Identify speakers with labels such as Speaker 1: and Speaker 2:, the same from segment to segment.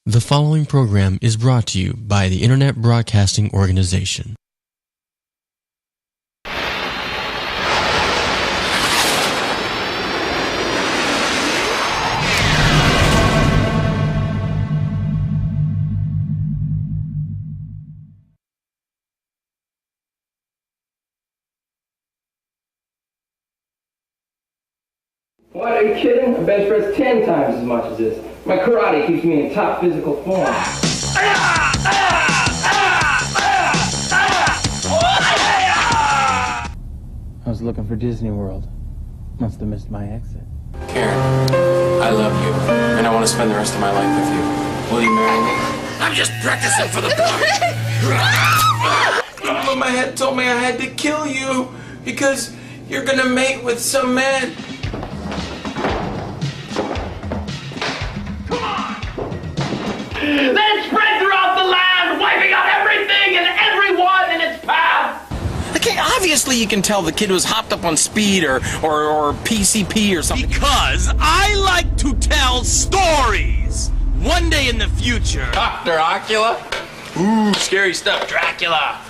Speaker 1: The following program is brought to you by the Internet Broadcasting Organization.
Speaker 2: What, are you kidding? I bench press 10 times as much as this. My karate keeps me in top physical form.
Speaker 3: I was looking for Disney World. Must have missed my exit.
Speaker 4: Karen, I love you, and I want to spend the rest of my life with you. Will you marry me? I'm just practicing for the part. But my head told me I had to kill you because you're gonna mate with some man.
Speaker 5: Then it spread throughout the land, wiping out everything and everyone in its path.
Speaker 4: Okay, obviously you can tell the kid was hopped up on speed or PCP or something.
Speaker 6: Because I like to tell stories. One day in the future.
Speaker 4: Dr. Ocula? Ooh, scary stuff. Dracula.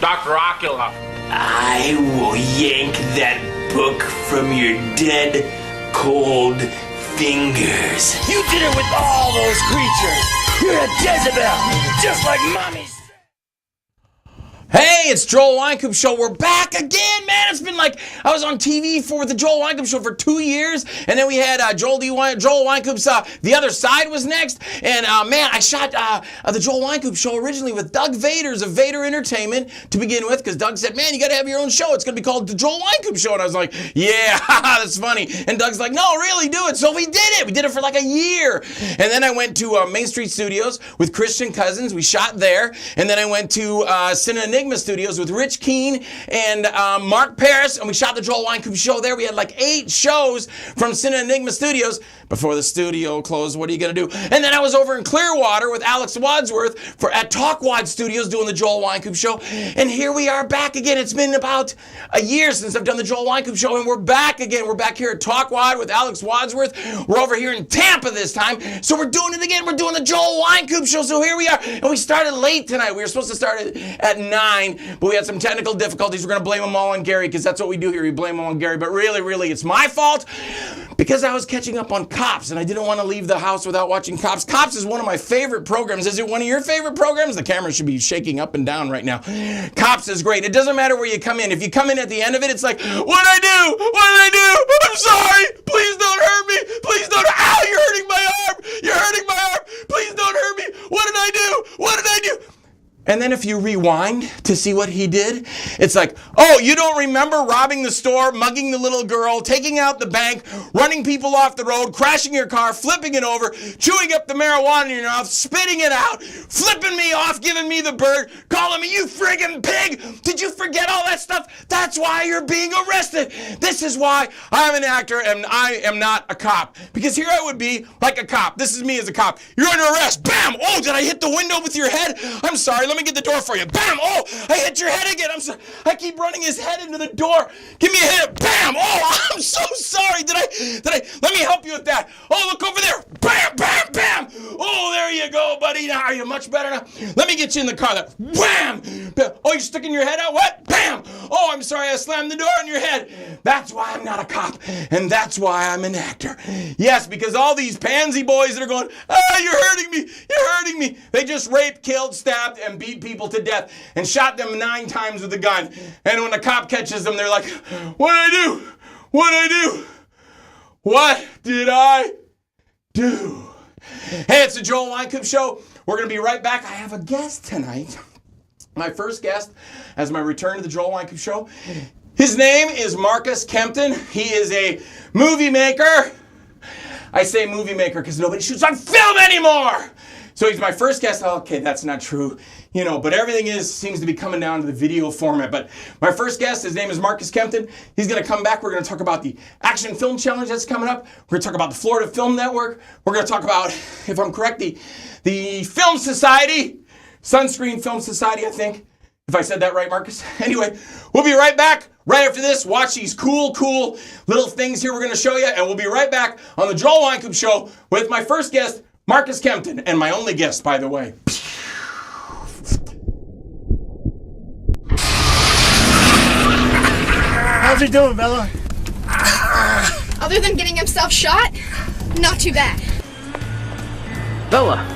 Speaker 4: Dr. Ocula.
Speaker 6: I will yank that book from your dead, cold fingers. You did it with all those creatures. You're a Jezebel, just like Mommy's.
Speaker 4: Hey, it's Joel Wynkoop Show. We're back again, man. It's been like I was on TV for the Joel Wynkoop Show for 2 years, and then we had Joel Wynkoop's The Other Side was next, and man, I shot the Joel Wynkoop Show originally with Doug Vaders of Vader Entertainment to begin with, because Doug said, man, you got to have your own show. It's going to be called the Joel Wynkoop Show, and I was like, yeah, that's funny. And Doug's like, no, really, do it. So we did it. We did it for like a year, and then I went to Main Street Studios with Christian Cousins. We shot there, and then I went to Cine Enigma Studios with Rich Keene and Mark Paris, and we shot the Joel Wynkoop Show there. We had like 8 shows from Cine Enigma Studios before the studio closed. What are you going to do? And then I was over in Clearwater with Alex Wadsworth at Talkwad Studios doing the Joel Wynkoop Show, and here we are back again. It's been about a year since I've done the Joel Wynkoop Show, and we're back again. We're back here at Talkwad with Alex Wadsworth. We're over here in Tampa this time, so we're doing it again. We're doing the Joel Wynkoop Show, so here we are, and we started late tonight. We were supposed to start at 9, but we had some technical difficulties. We're going to blame them all on Gary, because that's what we do here. We blame them on Gary, but really, it's my fault, because I was catching up on Cops, and I didn't want to leave the house without watching Cops. Cops is one of my favorite programs. Is it one of your favorite programs? The camera should be shaking up and down right now. Cops is great. It doesn't matter where you come in. If you come in at the end of it, it's like, what did I do? What did I do? I'm sorry. Please don't hurt me. Please don't. Ow, you're hurting my arm. You're hurting my arm. Please don't hurt me. What did I do? What did I do? And then if you rewind to see what he did, it's like, oh, you don't remember robbing the store, mugging the little girl, taking out the bank, running people off the road, crashing your car, flipping it over, chewing up the marijuana in your mouth, spitting it out, flipping me off, giving me the bird, calling me, you friggin' pig. Did you forget all that stuff? That's why you're being arrested. This is why I'm an actor and I am not a cop. Because here I would be like a cop. This is me as a cop. You're under arrest. Bam! Oh, did I hit the window with your head? I'm sorry. Let me get the door for you. Bam! Oh, I hit your head again. I'm sorry. I keep running his head into the door. Give me a hit. Bam! Oh, I'm so sorry. Did I? Let me help you with that. Oh, look over there. Bam! Bam! Bam! Oh, there you go, buddy. Now, are you much better now? Let me get you in the car. Wham! Oh, you're sticking your head out? What? Bam! Oh, I'm sorry. I slammed the door on your head. That's why I'm not a cop, and that's why I'm an actor. Yes, because all these pansy boys that are going, you're hurting me. You're hurting me. They just raped, killed, stabbed, and beat people to death and shot them 9 times with a gun. And when the cop catches them, they're like, what did I do? What did I do? What did I do? Hey, it's the Joel Wynkoop Show. We're going to be right back. I have a guest tonight. My first guest as my return to the Joel Wynkoop Show. His name is Marcus Kempton. He is a movie maker. I say movie maker because nobody shoots on film anymore. So he's my first guest. Okay, that's not true. But everything seems to be coming down to the video format. But my first guest, his name is Marcus Kempton. He's going to come back. We're going to talk about the Action Film Challenge that's coming up. We're going to talk about the Florida Film Network. We're going to talk about, if I'm correct, the Film Society, Sunscreen Film Society, I think. If I said that right, Marcus. Anyway, we'll be right back. Right after this, watch these cool little things here we're going to show you. And we'll be right back on the Joel Wynkoop Show with my first guest, Marcus Kempton, and my only guest, by the way.
Speaker 7: How's he doing, Bella?
Speaker 8: Other than getting himself shot, not too bad.
Speaker 7: Bella.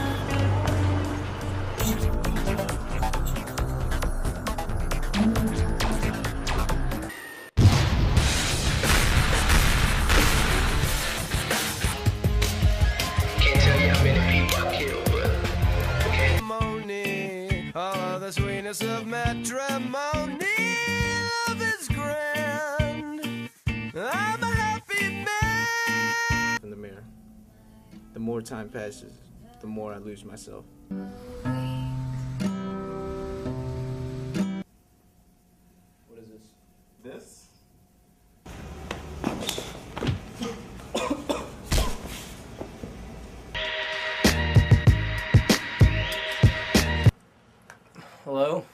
Speaker 6: Can't tell you how many people I killed, but
Speaker 9: all of the sweetness of matrimony. Love is grand. I'm a happy man.
Speaker 3: In the mirror. The more time passes, the more I lose myself. What is this? This?
Speaker 7: Hello?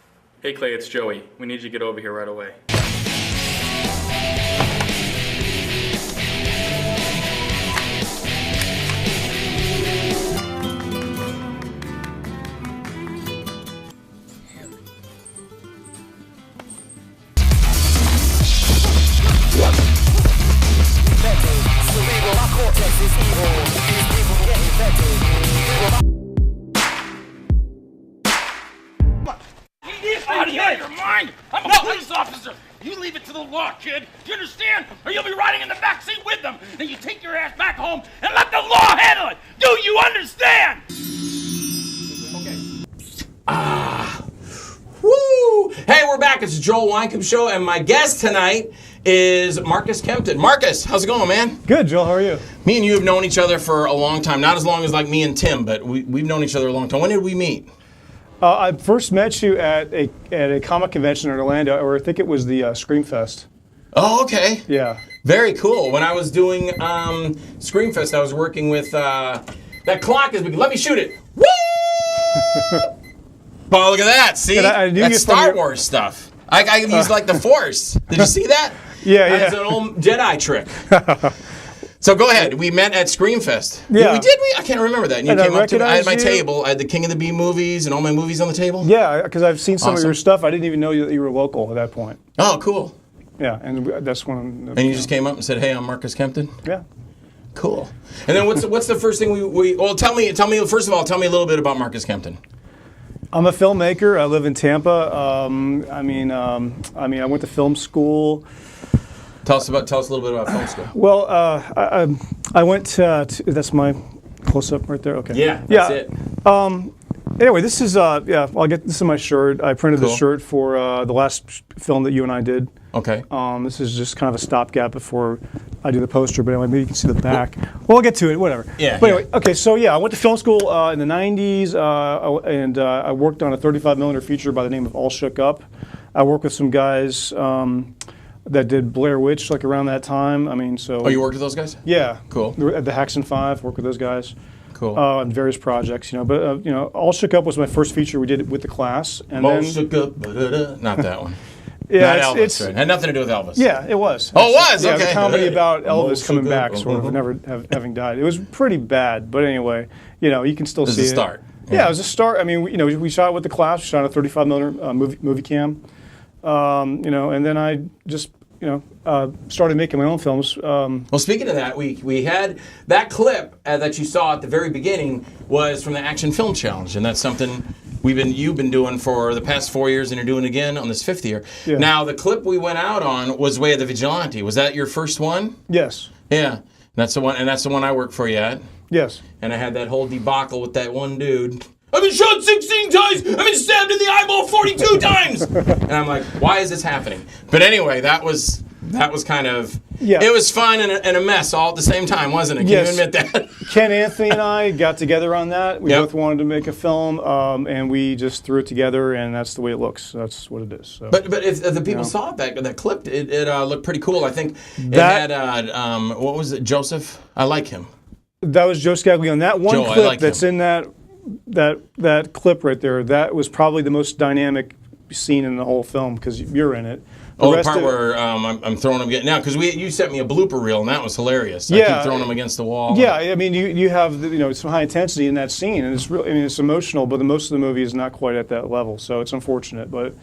Speaker 10: Hey Clay, it's Joey. We need you to get over here right away.
Speaker 5: Out of your mind! I'm a police officer! You leave it to the law, kid! Do you understand? Or you'll be riding in the back seat with them! And you take your ass back home and let the law handle it! Do you understand?
Speaker 4: Woo! Hey, we're back. It's the Joel Wynkoop Show, and my guest tonight is Marcus Kempton. Marcus, how's it going, man?
Speaker 11: Good, Joel. How are you?
Speaker 4: Me and you have known each other for a long time. Not as long as like me and Tim, but we've known each other a long time. When did we meet?
Speaker 11: I first met you at a comic convention in Orlando, or I think it was the Screamfest.
Speaker 4: Oh, okay.
Speaker 11: Yeah.
Speaker 4: Very cool. When I was doing Screamfest, I was working with that clock is. Let me shoot it. Woo! Oh, look at that. See?
Speaker 11: I knew
Speaker 4: that's
Speaker 11: you
Speaker 4: Star Wars stuff. I used like the Force. Did you see that?
Speaker 11: Yeah, yeah.
Speaker 4: That's an old Jedi trick. So go ahead. We met at Screamfest.
Speaker 11: Yeah.
Speaker 4: We did? I can't remember that. And you
Speaker 11: And I
Speaker 4: came up to me. I had my
Speaker 11: recognized you.
Speaker 4: table. I had the King of the Bee movies and all my movies on the table.
Speaker 11: Yeah, because I've seen some of
Speaker 4: Awesome.
Speaker 11: your stuff. I didn't even know that you were local at that point.
Speaker 4: Oh, cool.
Speaker 11: Yeah, and that's when.
Speaker 4: And you just came up and said, "Hey, I'm Marcus Kempton."
Speaker 11: Yeah.
Speaker 4: Cool. And then what's the first thing we well tell me first of all, tell me a little bit about Marcus Kempton.
Speaker 11: I'm a filmmaker. I live in Tampa. I went to film school.
Speaker 4: Tell us a little bit about film school.
Speaker 11: Well, I went to that's my close up right there. Okay.
Speaker 4: Yeah, that's it.
Speaker 11: Anyway, this is this is my shirt. I printed
Speaker 4: Cool.
Speaker 11: the shirt for the last film that you and I did.
Speaker 4: Okay.
Speaker 11: This is just kind of a stopgap before I do the poster, but anyway, maybe you can see the back. Well, I'll get to it, whatever.
Speaker 4: Yeah,
Speaker 11: But anyway, okay, so yeah, I went to film school in the 90s, and I worked on a 35mm feature by the name of All Shook Up. I worked with some guys that did Blair Witch, like around that time. I mean, so.
Speaker 4: Oh, you worked with those guys?
Speaker 11: Yeah.
Speaker 4: Cool.
Speaker 11: At the Haxon 5, worked with those guys.
Speaker 4: Cool.
Speaker 11: On various projects, But All Shook Up was my first feature we did with the class, and
Speaker 4: All
Speaker 11: then
Speaker 4: Shook Up, not that one.
Speaker 11: yeah,
Speaker 4: Not Elvis, right? Had nothing to do with Elvis.
Speaker 11: Yeah, it was.
Speaker 4: Oh, it was?
Speaker 11: Yeah,
Speaker 4: Okay.
Speaker 11: it was a comedy about
Speaker 4: All
Speaker 11: Elvis coming
Speaker 4: Shook
Speaker 11: back,
Speaker 4: Up,
Speaker 11: sort of, never having died. It was pretty bad, but anyway, you can still
Speaker 4: It was
Speaker 11: see
Speaker 4: a
Speaker 11: it.
Speaker 4: start.
Speaker 11: Yeah, it was a start. I mean, we shot it with the class. We shot a 35mm movie cam, and then I just started making my own films.
Speaker 4: Well, speaking of that, we had that clip that you saw at the very beginning was from the Action Film Challenge, and that's something you've been doing for the past 4 years, and you're doing again on this 5th year.
Speaker 11: Yeah.
Speaker 4: Now, the clip we went out on was Way of the Vigilante. Was that your first one?
Speaker 11: Yes.
Speaker 4: Yeah, that's the one, and that's the one I work for you at.
Speaker 11: Yes.
Speaker 4: And I had that whole debacle with that one dude. I've been shot 16 times. I've been stabbed in the eyeball 42 times. And I'm like, why is this happening? But anyway, that was kind of.
Speaker 11: Yeah.
Speaker 4: It was fun and a mess all at the same time, wasn't it? Can
Speaker 11: Yes.
Speaker 4: you admit that?
Speaker 11: Ken Anthony and I got together on that. We
Speaker 4: Yep.
Speaker 11: both wanted to make a film, and we just threw it together, and that's the way it looks. That's what it is. So.
Speaker 4: But if the people saw that clip, it looked pretty cool. I think
Speaker 11: That-
Speaker 4: it had what was it? Joseph. I like him.
Speaker 11: That was Joe Scaglione. That one
Speaker 4: Joe, I
Speaker 11: clip
Speaker 4: like
Speaker 11: that's
Speaker 4: him.
Speaker 11: in that clip right there, that was probably the most dynamic scene in the whole film because you're in it.
Speaker 4: The part where I'm throwing them now because you sent me a blooper reel and that was hilarious. I keep throwing them against the wall.
Speaker 11: Yeah, I mean you have some high intensity in that scene and it's really it's emotional, but most of the movie is not quite at that level, so it's unfortunate. But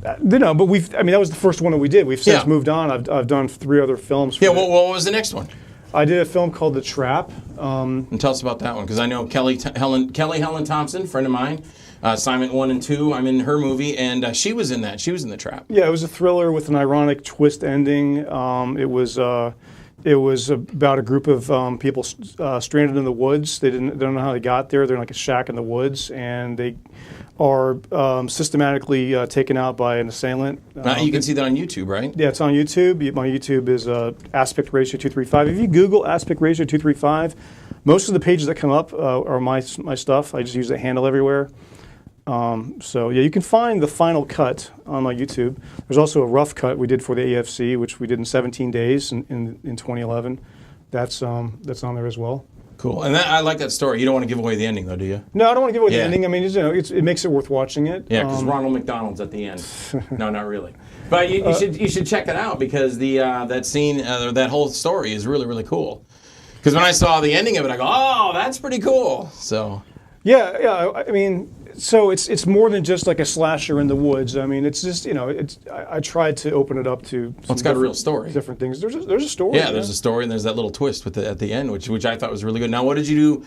Speaker 11: but that was the first one that we did. We've since moved on. I've done 3 other films.
Speaker 4: Yeah, what was the next one?
Speaker 11: I did a film called The Trap.
Speaker 4: And tell us about that one because I know Kelly Helen Thompson, friend of mine. Assignment 1 and 2, I'm in her movie, and she was in that. She was in The Trap.
Speaker 11: Yeah, it was a thriller with an ironic twist ending. It was about a group of people stranded in the woods. They don't know how they got there. They're in like a shack in the woods, and they are systematically taken out by an assailant.
Speaker 4: You can see that on YouTube, right?
Speaker 11: Yeah, it's on YouTube. My YouTube is aspect ratio 235. If you Google aspect ratio 235, most of the pages that come up are my stuff. I just use the handle everywhere. So yeah, you can find the final cut on my YouTube. There's also a rough cut we did for the AFC, which we did in 17 days in 2011. That's on there as well.
Speaker 4: Cool. And I like that story. You don't want to give away the ending, though, do you?
Speaker 11: No, I don't want to give away the ending. I mean, it makes it worth watching it.
Speaker 4: Yeah, because Ronald McDonald's at the end. No, not really. But you should check it out because that scene, that whole story is really, really cool. Because when I saw the ending of it, I go, oh, that's pretty cool. So.
Speaker 11: Yeah. I mean, so it's more than just like a slasher in the woods. I mean, it's just I tried to open it up to.
Speaker 4: It's got a real story.
Speaker 11: Different things. There's a story.
Speaker 4: Yeah, there's a story, and there's that little twist at the end, which I thought was really good. Now, what did you do?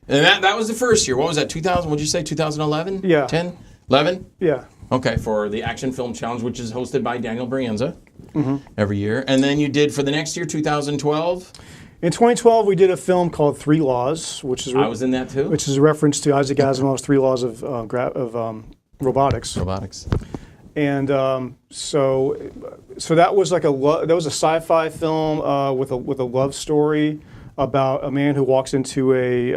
Speaker 4: And that was the first year. What was that? 2000? What'd you say? 2011?
Speaker 11: Yeah.
Speaker 4: 10? 11?
Speaker 11: Yeah.
Speaker 4: Okay, for the Action Film Challenge, which is hosted by Daniel Brienza every year, and then you did for the next year, 2012.
Speaker 11: In 2012, we did a film called 3 Laws, which is
Speaker 4: I was in that too.
Speaker 11: Which is a reference to Isaac Asimov's 3 Laws of robotics.
Speaker 4: Robotics.
Speaker 11: And so that was like that was a sci-fi film with a love story about a man who walks into a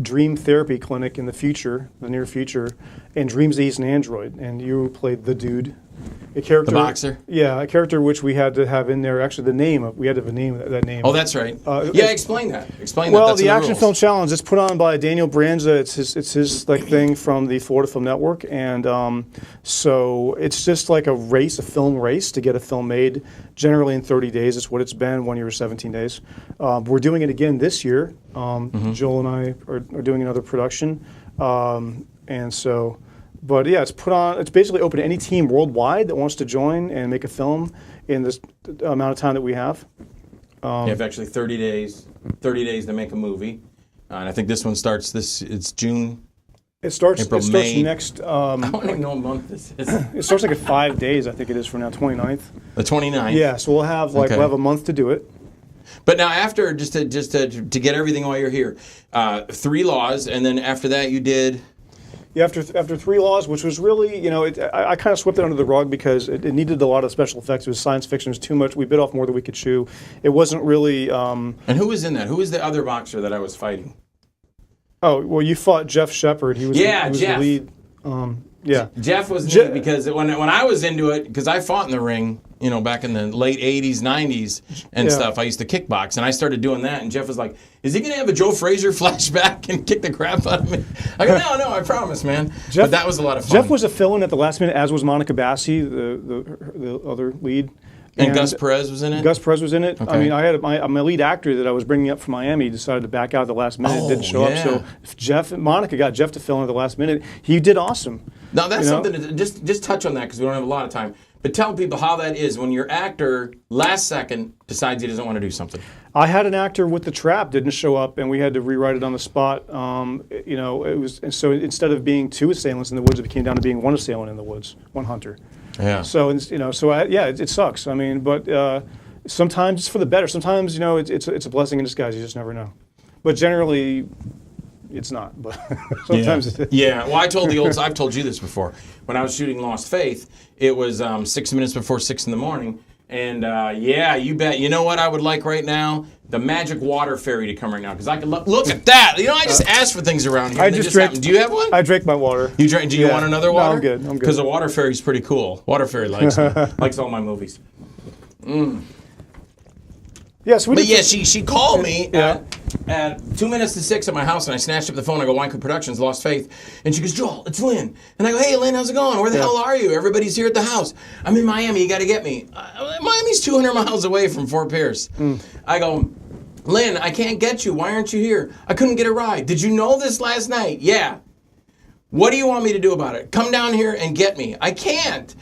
Speaker 11: dream therapy clinic in the near future, and dreams that he's an android. And you played the dude. A character,
Speaker 4: the boxer?
Speaker 11: Yeah, a character which we had to have in there. Actually, we had to name that name.
Speaker 4: Oh, that's right. Explain that.
Speaker 11: Well, the Action Film Challenge is put on by Daniel Brienza. It's his thing from the Florida Film Network, and so it's just like a film race to get a film made. Generally in 30 days. It's what it's been. 1 year, 17 days. We're doing it again this year. Joel and I are doing another production, and so. But yeah, it's basically open to any team worldwide that wants to join and make a film in this amount of time that we have.
Speaker 4: You have actually 30 days to make a movie. And I think this one starts it's June.
Speaker 11: It starts
Speaker 4: May.
Speaker 11: next.
Speaker 4: I don't even know what month this is.
Speaker 11: It starts like at 5 days, I think it is from now, 29th.
Speaker 4: The 29th?
Speaker 11: Yeah, so we'll have a month to do it.
Speaker 4: But now after, just to get everything while you're here, 3 Laws, and then after that you did...
Speaker 11: Yeah, after 3 Laws, which was really, I kind of swept it under the rug because it needed a lot of special effects. It was science fiction. It was too much. We bit off more than we could chew. It wasn't really...
Speaker 4: And who was in that? Who was the other boxer that I was fighting?
Speaker 11: Oh, well, you fought Jeff Shepard. He was
Speaker 4: Jeff.
Speaker 11: the lead.
Speaker 4: Jeff was neat because when I was into it, because I fought in the ring, back in the late 80s, 90s and stuff. I used to kickbox, and I started doing that, and Jeff was like, is he going to have a Joe Frazier flashback and kick the crap out of me? I go, no, I promise, man. But that was a lot of fun.
Speaker 11: Jeff was a fill-in at the last minute, as was Monica Bassi, the other lead.
Speaker 4: And Gus Perez was in it?
Speaker 11: Gus Perez was in it.
Speaker 4: Okay.
Speaker 11: I mean, I had my lead actor that I was bringing up from Miami decided to back out at the last minute, didn't show up. So if Monica got Jeff to fill in at the last minute. He did awesome.
Speaker 4: Now, that's something to just touch on that because we don't have a lot of time. But tell people how that is when your actor, last second, decides he doesn't want to do something.
Speaker 11: I had an actor with The Trap, didn't show up, and we had to rewrite it on the spot. It was so instead of being 2 assailants in the woods, it became down to being 1 assailant in the woods, 1 hunter.
Speaker 4: Yeah.
Speaker 11: So it sucks. I mean, but sometimes it's for the better. Sometimes it's a blessing in disguise. You just never know. But generally, it's not. But sometimes it is.
Speaker 4: Yeah. Well, I've told you this before. When I was shooting Lost Faith, it was 6 minutes before 6 in the morning. And you bet. You know what I would like right now? The magic water fairy to come right now, because I can look at that. I just ask for things around here. Do you have one?
Speaker 11: I drank my water.
Speaker 4: You drank? Do you want another water?
Speaker 11: No, I'm good.
Speaker 4: Because the water fairy's pretty cool. Water fairy likes all my movies.
Speaker 11: Yeah, so we
Speaker 4: But
Speaker 11: did
Speaker 4: yeah, she called me
Speaker 11: Yeah.
Speaker 4: at 2 minutes to 6 at my house, and I snatched up the phone. I go, Wynkoop Productions, Lost Faith. And she goes, Joel, it's Lynn. And I go, hey, Lynn, how's it going? Where the hell are you? Everybody's here at the house. I'm in Miami. You got to get me. Miami's 200 miles away from Fort Pierce. I go, Lynn, I can't get you. Why aren't you here? I couldn't get a ride. Did you know this last night? Yeah. What do you want me to do about it? Come down here and get me. I can't.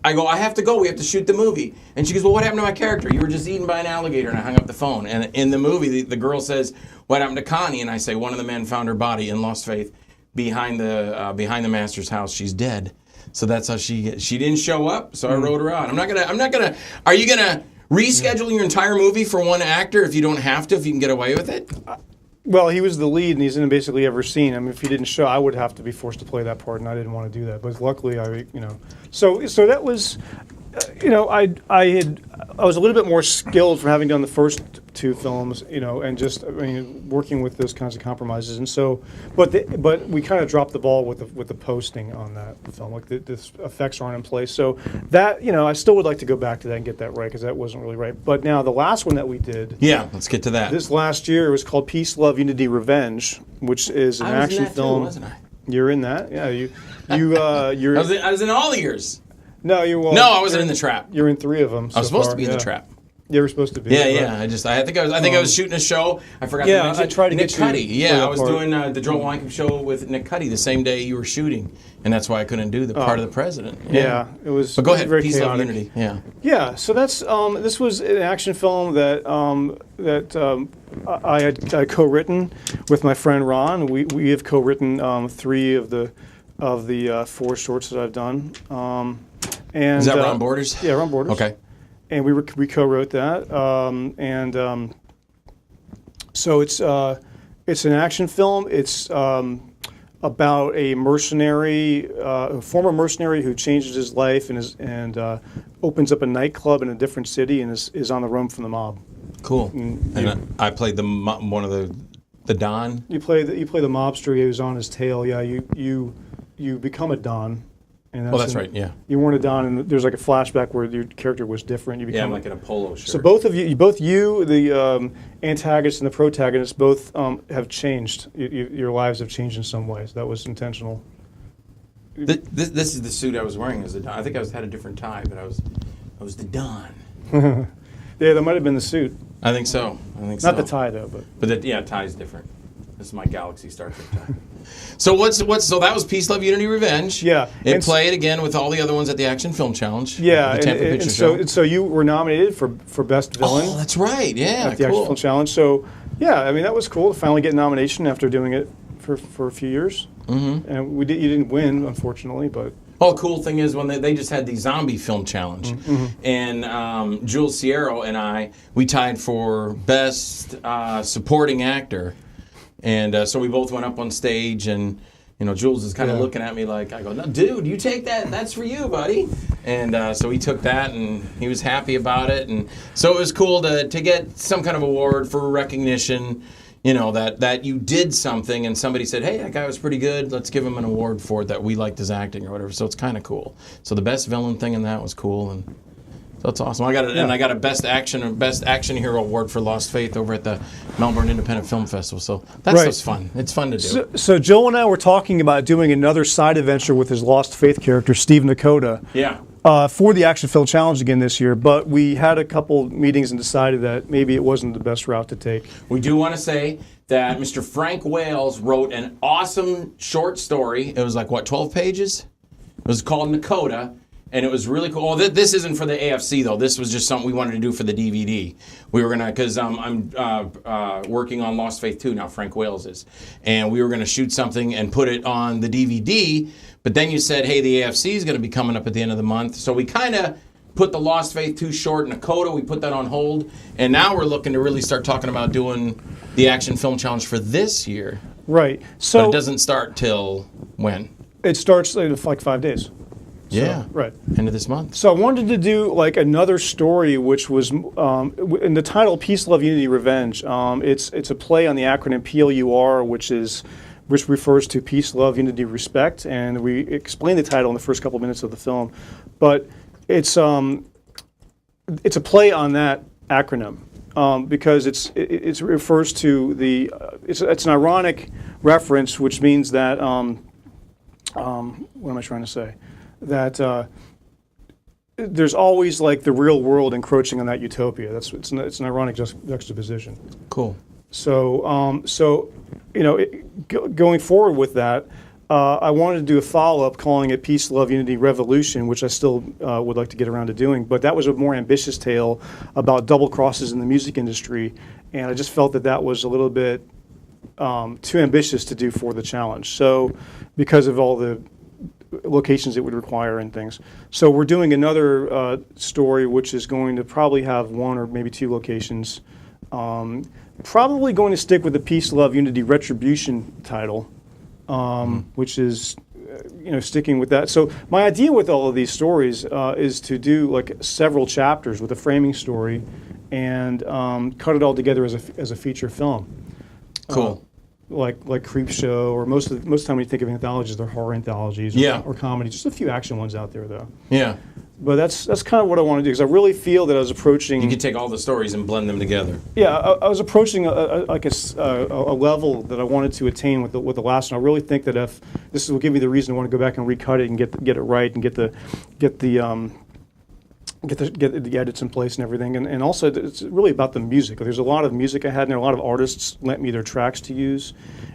Speaker 4: I go, I have to go. We have to shoot the movie. And she goes, well, what happened to my character? You were just eaten by an alligator. And I hung up the phone. And in the movie, the girl says, what happened to Connie? And I say, one of the men found her body in Lost Faith behind the master's house. She's dead. So that's how she didn't show up. So I wrote her out. I'm not gonna. Are you gonna reschedule your entire movie for one actor if you don't have to? If you can get away with it?
Speaker 11: Well, he was the lead, and he's in basically every scene. I mean, if he didn't show, I would have to be forced to play that part, and I didn't want to do that. But luckily, so that was, I was a little bit more skilled from having done the first two films, and just working with those kinds of compromises. And so, but we kind of dropped the ball with the posting on that film. Like the effects aren't in place. So that I still would like to go back to that and get that right because that wasn't really right. But now the last one that we did.
Speaker 4: Yeah, let's get to that.
Speaker 11: This last year it was called Peace, Love, Unity, Revenge, which is an action film.
Speaker 4: Too, wasn't I?
Speaker 11: You're in that, yeah. You're.
Speaker 4: I was in all the years.
Speaker 11: No, you won't.
Speaker 4: No, I wasn't in the trap.
Speaker 11: You're in 3 of them.
Speaker 4: I was supposed to be in the trap.
Speaker 11: You were supposed to be.
Speaker 4: Yeah. I think I was shooting a show. I forgot to mention.
Speaker 11: I tried to
Speaker 4: Nick
Speaker 11: get
Speaker 4: Cuddy.
Speaker 11: you.
Speaker 4: Yeah, I was doing the Joel Wynkoop show with Nick Cuddy the same day you were shooting, and that's why I couldn't do the part of the president.
Speaker 11: Yeah, it was.
Speaker 4: But go ahead.
Speaker 11: Very
Speaker 4: Peace, Love,
Speaker 11: chaotic.
Speaker 4: Unity. Yeah.
Speaker 11: Yeah. So that's this was an action film that I had co-written with my friend Ron. We have co-written 3 of the 4 shorts that I've done. And
Speaker 4: is that Ron Borders?
Speaker 11: Yeah, Ron Borders.
Speaker 4: Okay.
Speaker 11: And we co-wrote that, so it's an action film. It's about a mercenary, a former mercenary who changes his life and opens up a nightclub in a different city and is on the run from the mob.
Speaker 4: Cool. And I played one of the Don.
Speaker 11: You play the mobster who's on his tail. Yeah, you become a Don. And
Speaker 4: that's right, yeah.
Speaker 11: You weren't a Don, and there's like a flashback where your character was different. You become
Speaker 4: I'm like in a polo shirt.
Speaker 11: So both you, the antagonist and the protagonist, both have changed. Your lives have changed in some ways. That was intentional.
Speaker 4: This is the suit I was wearing as a Don. I think I had a different tie, but I was the Don.
Speaker 11: Yeah, that might have been the suit.
Speaker 4: I think so.
Speaker 11: Not the tie though, but
Speaker 4: tie's different. This is my Galaxy Star Trek tie. So so that was Peace, Love, Unity, Revenge.
Speaker 11: Yeah.
Speaker 4: And played again with all the other ones at the Action Film Challenge.
Speaker 11: Yeah,
Speaker 4: the Tampa Picture Show.
Speaker 11: So you were nominated for Best Villain.
Speaker 4: Oh, that's right. Yeah,
Speaker 11: at the Action Film Challenge. So yeah, I mean that was cool to finally get a nomination after doing it for a few years. Mm-hmm. And you didn't win, unfortunately, but.
Speaker 4: Oh, cool thing is when they just had the Zombie Film Challenge, and Jules Sierra and we tied for Best Supporting Actor. And so we both went up on stage, and Jules is kind of looking at me like, I go, no, dude, you take that. That's for you, buddy. And so he took that, and he was happy about it. And so it was cool to get some kind of award for recognition, that you did something, and somebody said, hey, that guy was pretty good. Let's give him an award for it that we liked his acting or whatever. So it's kind of cool. So the Best Villain thing in that was cool, and so it's awesome. And I got a Best Action Hero award for Lost Faith over at the Melbourne Independent Film Festival. So that's just fun. It's fun to do.
Speaker 11: So Joel and I were talking about doing another side adventure with his Lost Faith character, Steve Nakota.
Speaker 4: Yeah.
Speaker 11: For the Action Film Challenge again this year, but we had a couple meetings and decided that maybe it wasn't the best route to take.
Speaker 4: We do want to say that Mr. Frank Wales wrote an awesome short story. It was like, 12 pages? It was called Nakota. And it was really cool. Well, this isn't for the AFC, though. This was just something we wanted to do for the DVD. We were going to, because I'm working on Lost Faith 2 now, Frank Wales is. And we were going to shoot something and put it on the DVD. But then you said, hey, the AFC is going to be coming up at the end of the month. So we kind of put the Lost Faith 2 short in Nakota. We put that on hold. And now we're looking to really start talking about doing the Action Film Challenge for this year.
Speaker 11: Right. So
Speaker 4: but it doesn't start till when?
Speaker 11: It starts in like 5 days.
Speaker 4: Yeah,
Speaker 11: right.
Speaker 4: End of this month.
Speaker 11: So I wanted to do like another story, which was in the title "Peace, Love, Unity, Revenge." It's a play on the acronym PLUR, which refers to Peace, Love, Unity, Respect, and we explain the title in the first couple minutes of the film. But it's a play on that acronym. because it refers to the it's an ironic reference, which means that what am I trying to say? That there's always like the real world encroaching on that utopia. It's an ironic juxtaposition.
Speaker 4: Cool.
Speaker 11: So going forward with that, I wanted to do a follow-up calling it Peace, Love, Unity, Revolution, which I still would like to get around to doing. But that was a more ambitious tale about double crosses in the music industry, and I just felt that was a little bit too ambitious to do for the challenge. So because of all the locations it would require and things. So we're doing another story which is going to probably have one or maybe two locations. Probably going to stick with the Peace, Love, Unity, Retribution title, which is sticking with that. So my idea with all of these stories is to do like several chapters with a framing story and cut it all together as a feature film.
Speaker 4: Cool.
Speaker 11: Like Creepshow, or most of the time when you think of anthologies, they're horror anthologies or comedy. Just a few action ones out there, though.
Speaker 4: Yeah.
Speaker 11: But that's kind of what I want to do, because I really feel that I was approaching.
Speaker 4: You could take all the stories and blend them together.
Speaker 11: Yeah, I was approaching a level that I wanted to attain with the last one. I really think that if this will give me the reason to want to go back and recut it and get it right and get the edits in place and everything, and also it's really about the music. There's a lot of music I had in there. A lot of artists lent me their tracks to use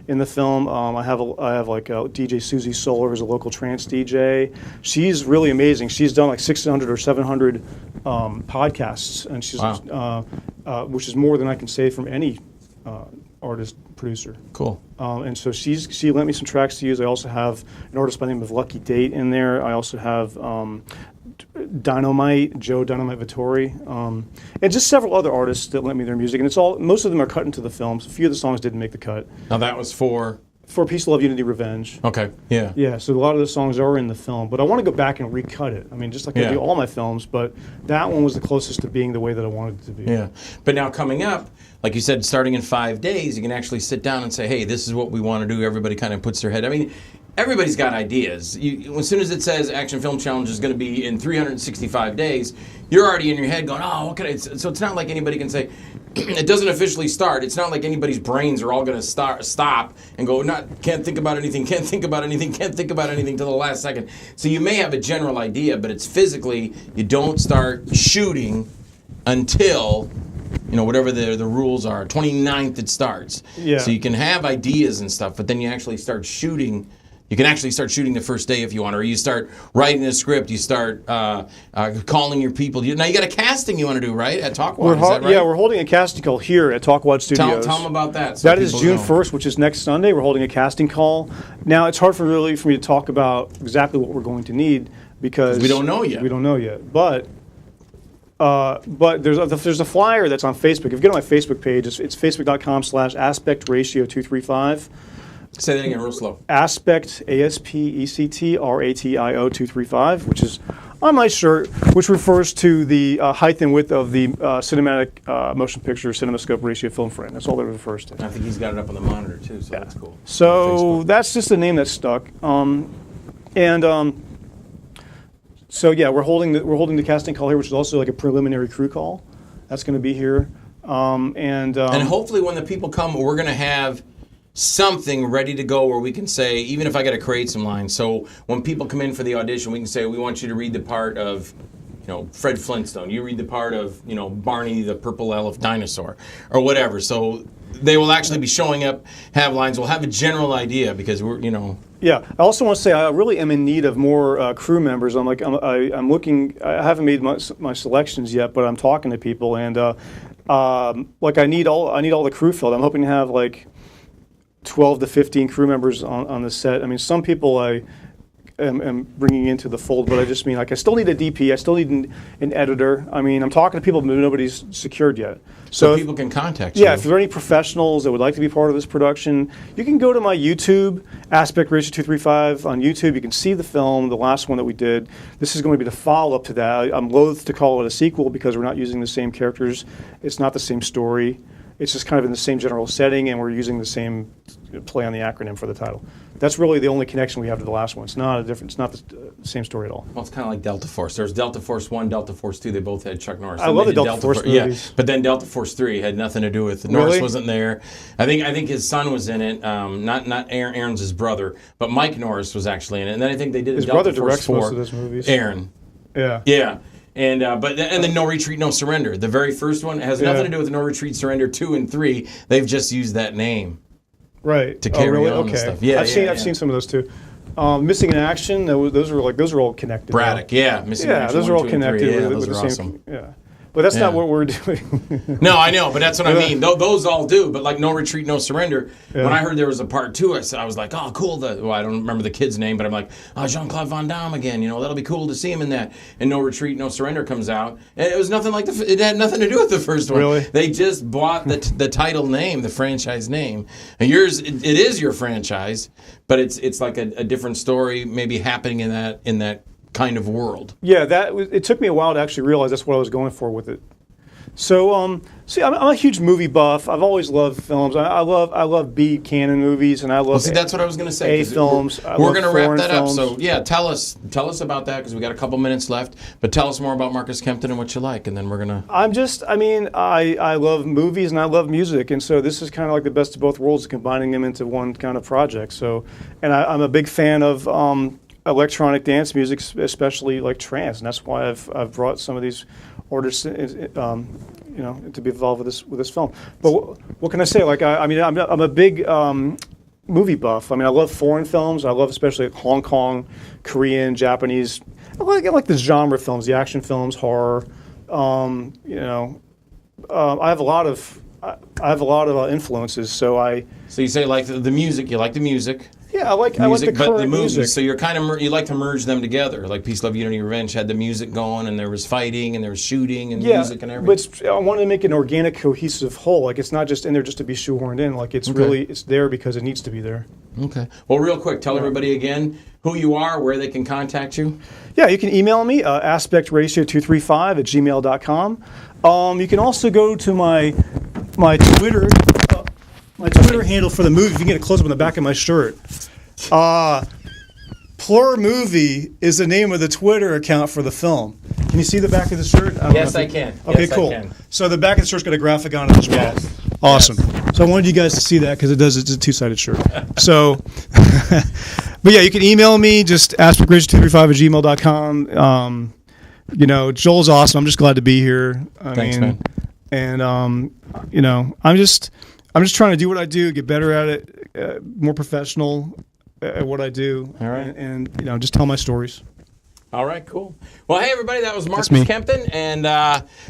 Speaker 11: in the film. I have like DJ Susie Solar, who's a local trance DJ. She's really amazing. She's done like 600 or 700 podcasts, and she's which is more than I can say from any artist producer.
Speaker 4: Cool.
Speaker 11: And so she lent me some tracks to use. I also have an artist by the name of Lucky Date in there. I also have Joe Dynamite Vittori, and just several other artists that lent me their music, and most of them are cut into the films. A few of the songs didn't make the cut.
Speaker 4: Now that was for
Speaker 11: Peace, Love, Unity, Revenge.
Speaker 4: Okay, yeah.
Speaker 11: Yeah, so a lot of the songs are in the film, but I want to go back and recut it. I mean, just like I do all my films, but that one was the closest to being the way that I wanted it to be.
Speaker 4: Yeah, but now coming up, like you said, starting in 5 days, you can actually sit down and say, hey, this is what we want to do. Everybody kind of puts their head. I mean, everybody's got ideas. As soon as it says Action Film Challenge is going to be in 365 days, you're already in your head going, oh, what can I... So it's not like anybody can say, it doesn't officially start. It's not like anybody's brains are all going to stop and go, can't think about anything to the last second. So you may have a general idea, but it's physically, you don't start shooting until... whatever the rules are, 29th it starts.
Speaker 11: Yeah.
Speaker 4: So you can have ideas and stuff, but then you actually start shooting. You can actually start shooting the first day if you want, or you start writing a script. You start calling your people. Now you got a casting you want to do, right? At Talkwad, is that right?
Speaker 11: Yeah, we're holding a casting call here at Talkwad Studios.
Speaker 4: Tell them about that.
Speaker 11: That is June 1st, which is next Sunday. We're holding a casting call. Now it's hard for me to talk about exactly what we're going to need because
Speaker 4: we don't know yet.
Speaker 11: We don't know yet, but there's a flyer that's on Facebook. If you get on my Facebook page, it's facebook.com/aspectratio235.
Speaker 4: Say that again real slow.
Speaker 11: Aspect, ASPECTRATIO235, which is on my shirt, which refers to the height and width of the cinematic motion picture CinemaScope ratio film frame. That's all that it refers to.
Speaker 4: I think he's got it up on the monitor too, so that's cool.
Speaker 11: So that's just a name that's stuck. So yeah, we're holding the casting call here, which is also like a preliminary crew call. That's going to be here, and
Speaker 4: hopefully when the people come, we're going to have something ready to go where we can say, even if I got to create some lines. So when people come in for the audition, we can say, we want you to read the part of, Fred Flintstone. You read the part of, Barney the Purple Elf Dinosaur, or whatever. So they will actually be showing up, have lines. We'll have a general idea because we're,
Speaker 11: Yeah, I also want to say I really am in need of more crew members. I'm looking. I haven't made my selections yet, but I'm talking to people, and I need all the crew filled. I'm hoping to have like 12 to 15 crew members on the set. I mean, some people I am bringing into the fold, but I just mean I still need a DP. I still need an editor. I mean, I'm talking to people, but nobody's secured yet.
Speaker 4: So people can contact you.
Speaker 11: Yeah, if there are any professionals that would like to be part of this production, you can go to my YouTube, Aspect Ratio 235 on YouTube. You can see the film, the last one that we did. This is going to be the follow-up to that. I'm loath to call it a sequel because we're not using the same characters. It's not the same story. It's just kind of in the same general setting, and we're using the same play on the acronym for the title. That's really the only connection we have to the last one. It's not a different. It's not the same story at all.
Speaker 4: Well, it's kind of like Delta Force. There was Delta Force 1, Delta Force 2. They both had Chuck Norris.
Speaker 11: I love the Delta Force movies.
Speaker 4: Yeah, but then Delta Force 3 had nothing to do with it. Norris
Speaker 11: Really?
Speaker 4: wasn't there. I think his son was in it. Not Aaron's his brother, but Mike Norris was actually in it. And then I think they did
Speaker 11: His
Speaker 4: Delta
Speaker 11: brother
Speaker 4: Force
Speaker 11: directs
Speaker 4: 4.
Speaker 11: most of those movies.
Speaker 4: Aaron.
Speaker 11: Yeah.
Speaker 4: Yeah. And then No Retreat, No Surrender. The very first one has nothing to do with No Retreat, Surrender 2 and 3. They've just used that name.
Speaker 11: Right.
Speaker 4: To carry
Speaker 11: really?
Speaker 4: on
Speaker 11: Okay.
Speaker 4: and stuff. Yeah,
Speaker 11: I've seen some of those too. Missing in Action. Those are all connected.
Speaker 4: Braddock. Yeah. Missing in Action
Speaker 11: those
Speaker 4: 1,
Speaker 11: are all
Speaker 4: 2, and 3.
Speaker 11: connected
Speaker 4: Yeah,
Speaker 11: with
Speaker 4: those
Speaker 11: the
Speaker 4: are
Speaker 11: same.
Speaker 4: awesome.
Speaker 11: Yeah. But that's not what we're doing.
Speaker 4: No, I know, but that's what I mean. Those all do, but like No Retreat, No Surrender.
Speaker 11: Yeah.
Speaker 4: When I heard there was a part 2, I was like, oh, cool. I don't remember the kid's name, but I'm like, oh, Jean-Claude Van Damme again. That'll be cool to see him in that. And No Retreat, No Surrender comes out, and it was nothing like it had nothing to do with the first one.
Speaker 11: Really?
Speaker 4: They just bought the title name, the franchise name. And yours, it is your franchise, but it's like a different story, maybe happening in that kind of world.
Speaker 11: Yeah, it took me a while to actually realize that's what I was going for with it. So, see, I'm a huge movie buff. I've always loved films. I love B canon movies, and I love.
Speaker 4: Well, see, that's what I was going to say.
Speaker 11: A films.
Speaker 4: We're going to wrap that
Speaker 11: films.
Speaker 4: up. So, yeah, tell us about that because we got a couple minutes left. But tell us more about Marcus Kempton and what you like, and then we're going to.
Speaker 11: I love movies and I love music, and so this is kind of like the best of both worlds, combining them into one kind of project. So, and I'm a big fan of electronic dance music, especially like trance, and that's why I've brought some of these artists, to be involved with this film. But what can I say? Like I'm a big movie buff. I mean, I love foreign films. I love especially Hong Kong, Korean, Japanese. I like the genre films, the action films, horror. I have a lot of influences. So
Speaker 4: you say like the music. You like the music.
Speaker 11: Yeah, I like
Speaker 4: music,
Speaker 11: the
Speaker 4: but
Speaker 11: current
Speaker 4: the movies.
Speaker 11: music.
Speaker 4: So you're kind of you like to merge them together. Like Peace, Love, Unity, Revenge had the music going, and there was fighting, and there was shooting, and music, and everything.
Speaker 11: But I wanted to make an organic, cohesive whole. Like it's not just in there just to be shoehorned in. Like it's really it's there because it needs to be there.
Speaker 4: Okay. Well, real quick, tell everybody again who you are, where they can contact you.
Speaker 11: Yeah, you can email me aspectratio235@gmail.com. You can also go to my Twitter. My Twitter handle for the movie, if you can get a close up on the back of my shirt. Plur Movie is the name of the Twitter account for the film. Can you see the back of the shirt?
Speaker 4: Yes, I can.
Speaker 11: Okay,
Speaker 4: yes,
Speaker 11: cool.
Speaker 4: I can.
Speaker 11: So the back of the shirt's got a graphic on it as well.
Speaker 4: Yes.
Speaker 11: Awesome.
Speaker 4: Yes.
Speaker 11: So I wanted you guys to see that because it's a two-sided shirt. So, but yeah, you can email me, just aspectratio235@gmail.com. Joel's awesome. I'm just glad to be here.
Speaker 4: Thanks, man.
Speaker 11: And I'm just trying to do what I do, get better at it, more professional at what I do.
Speaker 4: All right.
Speaker 11: And just tell my stories.
Speaker 4: All right, cool. Well, hey, everybody, that was Marcus
Speaker 11: me.
Speaker 4: Kempton. And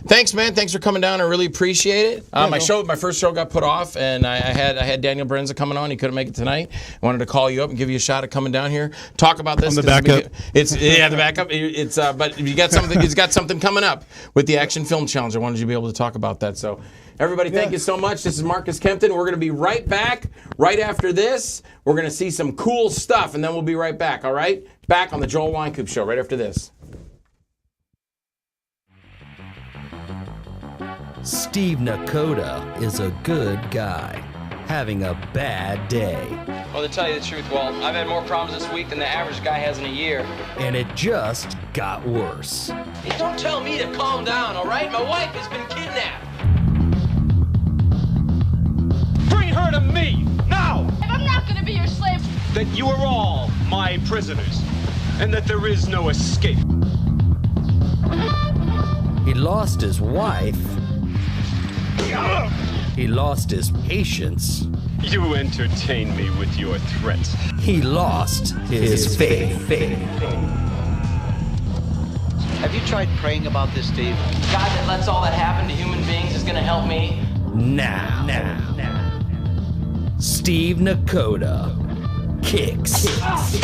Speaker 4: thanks, man. Thanks for coming down. I really appreciate it. My first show got put off, and I had Daniel Brenza coming on. He couldn't make it tonight. I wanted to call you up and give you a shot at coming down here, talk about this.
Speaker 11: On the backup.
Speaker 4: The backup. But you got something. He's got something coming up with the Action Film Challenge. I wanted you to be able to talk about that. So, everybody, thank you so much. This is Marcus Kempton. We're going to be right back. Right after this, we're going to see some cool stuff, and then we'll be right back. All right. Back on the Joel Wynkoop Show right after this.
Speaker 12: Steve Nakota is a good guy, having a bad day.
Speaker 13: Well, to tell you the truth, Walt, I've had more problems this week than the average guy has in a year.
Speaker 12: And it just got worse.
Speaker 13: Hey, don't tell me to calm down, all right? My wife has been kidnapped.
Speaker 14: Bring her to me, now!
Speaker 8: If I'm not gonna be your slave,
Speaker 14: That you are all my prisoners, and that there is no escape.
Speaker 12: He lost his wife. He lost his patience.
Speaker 14: You entertain me with your threats.
Speaker 12: He lost his faith.
Speaker 15: Have you tried praying about this, Steve?
Speaker 13: God that lets all that happen to human beings is gonna help me.
Speaker 12: Now. Steve Nakota kicks ass.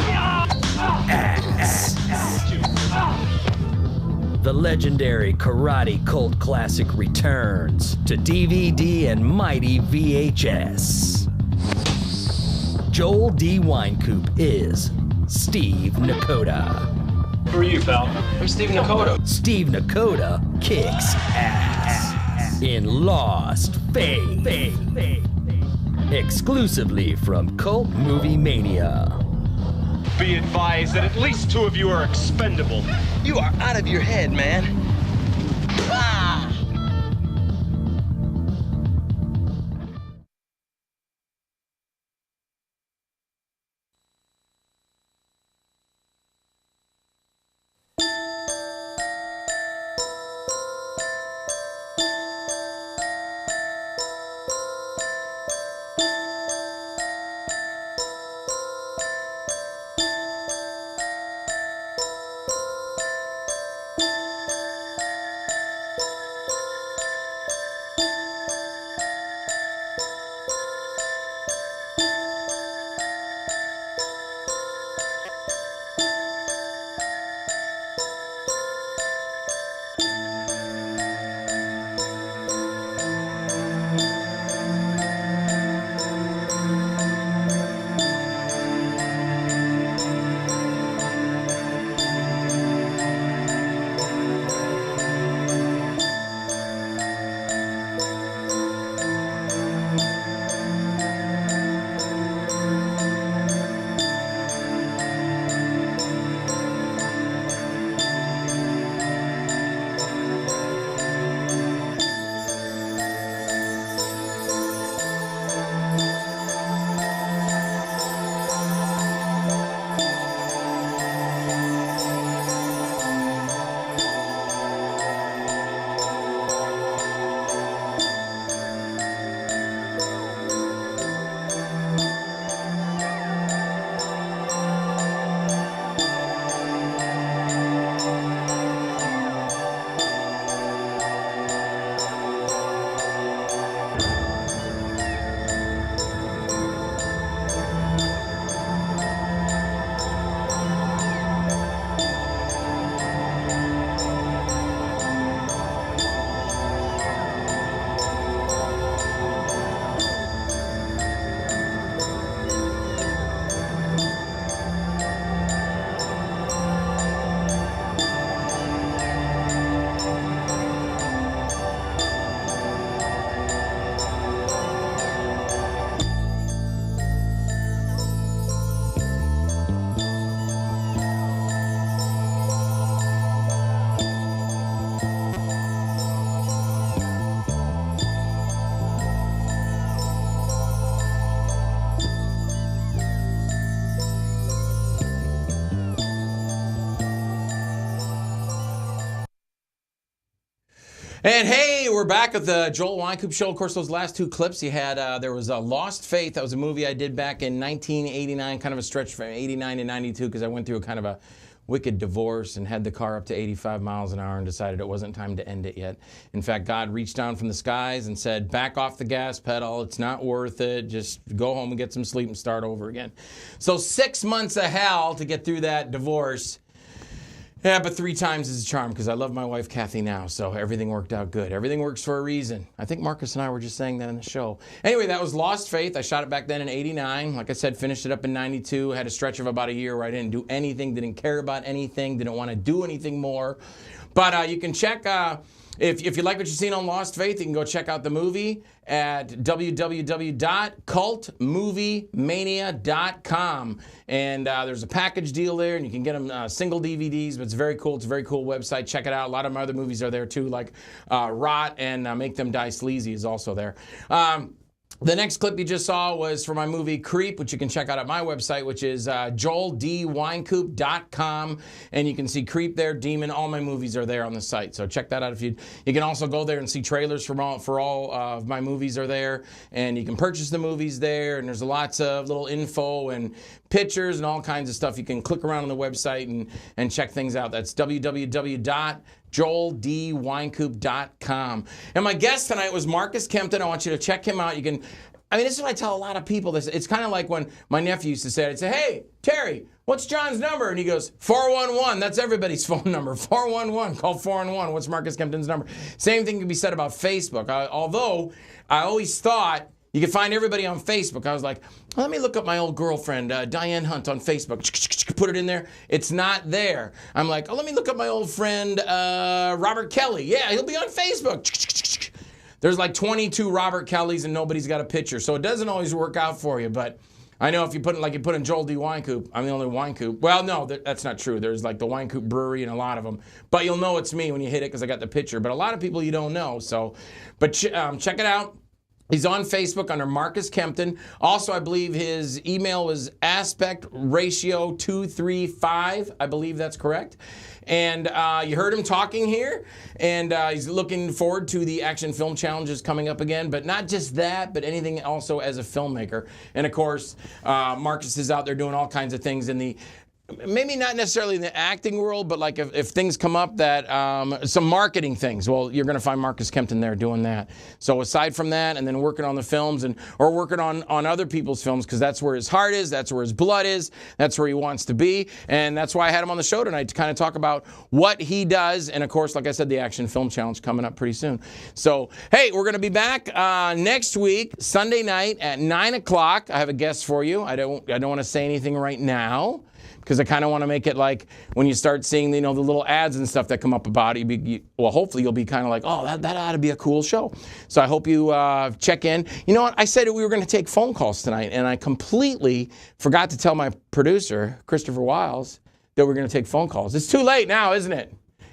Speaker 12: The legendary karate cult classic returns to DVD and mighty VHS. Joel D. Wynkoop is Steve Nakota.
Speaker 14: Who are you, pal?
Speaker 13: I'm Steve Nakota.
Speaker 12: Steve Nakota kicks ass. in Lost Faith. Exclusively from Cult Movie Mania.
Speaker 14: Be advised that at least 2 of you are expendable.
Speaker 6: You are out of your head, man. Ah!
Speaker 4: And hey, we're back at the Joel Wynkoop Show. Of course, those last 2 clips you had, there was Lost Faith. That was a movie I did back in 1989, kind of a stretch from 89 to 92, because I went through a kind of a wicked divorce and had the car up to 85 miles an hour and decided it wasn't time to end it yet. In fact, God reached down from the skies and said, back off the gas pedal. It's not worth it. Just go home and get some sleep and start over again. So 6 months of hell to get through that divorce. Yeah, but 3 times is a charm, because I love my wife Kathy now, so everything worked out good. Everything works for a reason. I think Marcus and I were just saying that in the show. Anyway, that was Lost Faith. I shot it back then in 89. Like I said, finished it up in 92. Had a stretch of about a year where I didn't do anything, didn't care about anything, didn't want to do anything more. But you can check, if you like what you've seen on Lost Faith, you can go check out the movie at www.cultmoviemania.com. And there's a package deal there, and you can get them single DVDs, but it's very cool. It's a very cool website. Check it out. A lot of my other movies are there, too, like Rot and Make Them Die Sleazy is also there. The next clip you just saw was for my movie Creep, which you can check out at my website, which is joeldwynkoop.com. And you can see Creep there, Demon. All my movies are there on the site. So check that out if you can also go there and see trailers for all of my movies are there. And you can purchase the movies there. And there's lots of little info and pictures and all kinds of stuff. You can click around on the website and check things out. That's www.joeldwynkoop.com. And my guest tonight was Marcus Kempton. I want you to check him out. This is what I tell a lot of people. It's kind of like when my nephew used to say it. I'd say, hey, Terry, what's John's number? And he goes, 411. That's everybody's phone number. 411. Call 411. What's Marcus Kempton's number? Same thing can be said about Facebook. Although I always thought you could find everybody on Facebook. I was like, let me look up my old girlfriend, Diane Hunt, on Facebook. Put it in there. It's not there. I'm like, let me look up my old friend, Robert Kelly. Yeah, he'll be on Facebook. there's like 22 Robert Kellys and nobody's got a picture. So it doesn't always work out for you. But I know if you put in Joel D. Wynkoop, I'm the only Wynkoop. Well, no, that's not true. There's like the Wynkoop Brewery and a lot of them. But you'll know it's me when you hit it because I got the picture. But a lot of people you don't know. So, but check it out. He's on Facebook under Marcus Kempton. Also, I believe his email was aspectratio235. I believe that's correct. And you heard him talking here. And he's looking forward to the Action Film Challenges coming up again. But not just that, but anything also as a filmmaker. And, of course, Marcus is out there doing all kinds of things in the... Maybe not necessarily in the acting world, but like if things come up that, some marketing things, well, you're going to find Marcus Kempton there doing that. So aside from that, and then working on the films or working on other people's films, because that's where his heart is, that's where his blood is, that's where he wants to be. And that's why I had him on the show tonight to kind of talk about what he does. And of course, like I said, the Action Film Challenge coming up pretty soon. So, hey, we're going to be back next week, Sunday night at 9 o'clock. I have a guest for you. I don't want to say anything right now, because I kind of want to make it like when you start seeing, the little ads and stuff that come up about it, well, hopefully you'll be kind of like, oh, that ought to be a cool show. So I hope you check in. You know what? I said we were going to take phone calls tonight, and I completely forgot to tell my producer, Christopher Wiles, that we're going to take phone calls. It's too late now, isn't it?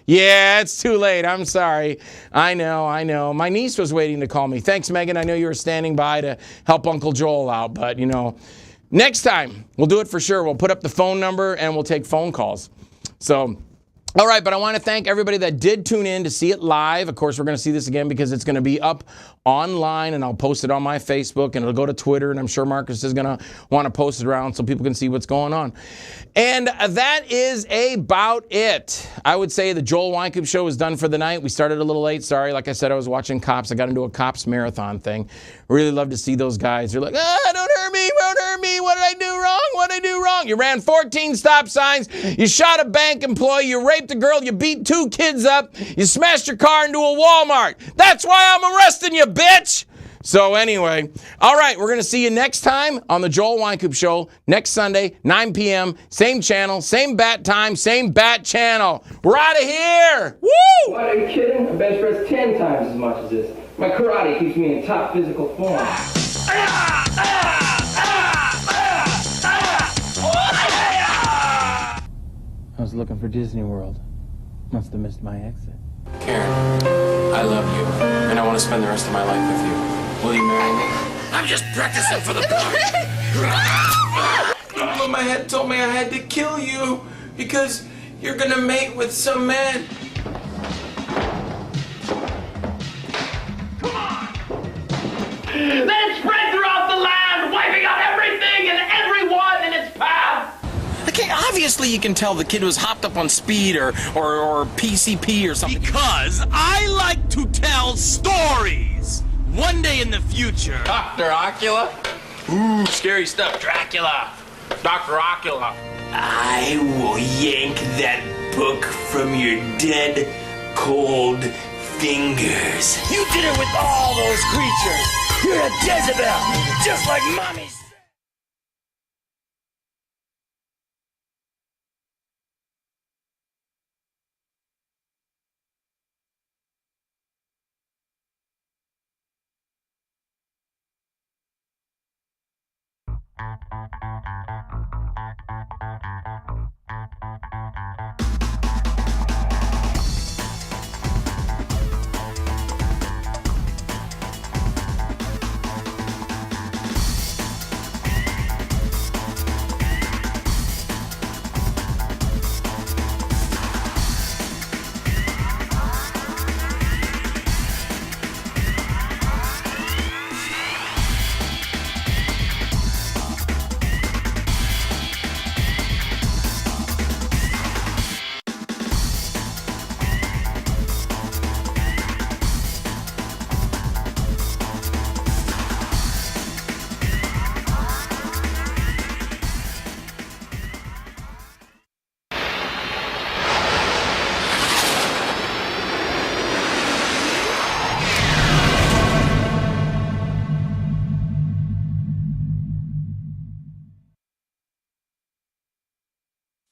Speaker 4: Yeah, it's too late. I'm sorry. I know. My niece was waiting to call me. Thanks, Megan. I know you were standing by to help Uncle Joel out, but, next time, we'll do it for sure. We'll put up the phone number and we'll take phone calls. So, all right, but I want to thank everybody that did tune in to see it live. Of course, we're going to see this again because it's going to be up online, and I'll post it on my Facebook, and it'll go to Twitter, and I'm sure Marcus is going to want to post it around so people can see what's going on. And that is about it. I would say the Joel Wynkoop show is done for the night. We started a little late. Sorry. Like I said, I was watching Cops. I got into a Cops marathon thing. Really love to see those guys. They're like, don't hurt me. What did I do wrong? You ran 14 stop signs. You shot a bank employee. You raped a girl. You beat 2 kids up. You smashed your car into a Walmart. That's why I'm arresting you, bitch. So anyway, all right, we're going to see you next time on the Joel Wynkoop Show next Sunday, 9 p.m., same channel, same bat time, same bat channel. We're out of here. Woo!
Speaker 2: What, are you kidding? I bench press 10 times as much as this. My karate keeps me in top physical form.
Speaker 16: I was looking for Disney World. Must have missed my exit.
Speaker 4: Karen, I love you, and I want to spend the rest of my life with you. Will you marry me?
Speaker 6: I'm just practicing for the part.
Speaker 4: But my head told me I had to kill you because you're gonna mate with some man.
Speaker 5: Let it spread throughout the land, wiping out everything and everyone in its path.
Speaker 4: Okay, obviously you can tell the kid was hopped up on speed or PCP or something.
Speaker 6: Because I like to tell stories. One day in the future.
Speaker 4: Dr. Ocula?
Speaker 6: Ooh, scary stuff. Dracula. Dr. Ocula.
Speaker 17: I will yank that book from your dead, cold fingers.
Speaker 6: You did it with all those creatures. You're a Jezebel, just like Mommy.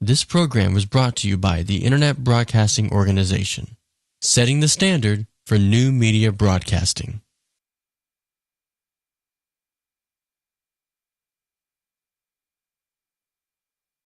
Speaker 1: This program was brought to you by the Internet Broadcasting Organization, setting the standard for new media broadcasting.